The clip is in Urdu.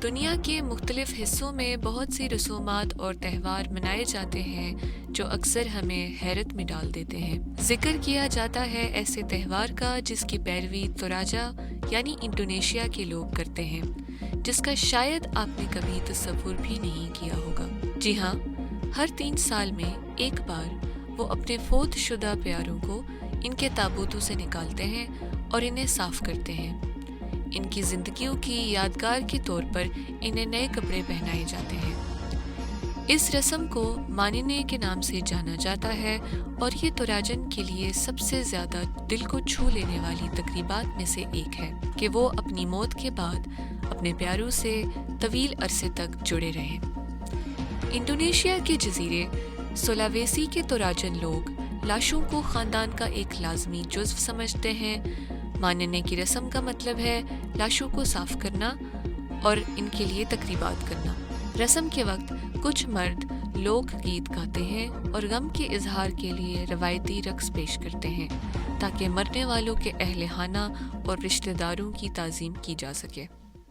دنیا کے مختلف حصوں میں بہت سی رسومات اور تہوار منائے جاتے ہیں جو اکثر ہمیں حیرت میں ڈال دیتے ہیں۔ ذکر کیا جاتا ہے ایسے تہوار کا جس کی پیروی توراجا یعنی انڈونیشیا کے لوگ کرتے ہیں، جس کا شاید آپ نے کبھی تصور بھی نہیں کیا ہوگا۔ جی ہاں، ہر 3 سال میں ایک بار وہ اپنے فوت شدہ پیاروں کو ان کے تابوتوں سے نکالتے ہیں اور انہیں صاف کرتے ہیں۔ ان کی زندگیوں کی یادگار کے طور پر انہیں نئے کپڑے پہنائے جاتے ہیں۔ اس رسم کو ماننے کے نام سے جانا جاتا ہے اور یہ توراجن کے لیے سب سے زیادہ دل کو چھو لینے والی تقریبات میں سے ایک ہے کہ وہ اپنی موت کے بعد اپنے پیاروں سے طویل عرصے تک جڑے رہیں۔ انڈونیشیا کے جزیرے سولاویسی کے توراجن لوگ لاشوں کو خاندان کا ایک لازمی جزو سمجھتے ہیں۔ ماننے کی رسم کا مطلب ہے لاشوں کو صاف کرنا اور ان کے لیے تقریبات کرنا۔ رسم کے وقت کچھ مرد لوک گیت گاتے ہیں اور غم کے اظہار کے لیے روایتی رقص پیش کرتے ہیں تاکہ مرنے والوں کے اہل خانہ اور رشتہ داروں کی تعظیم کی جا سکے۔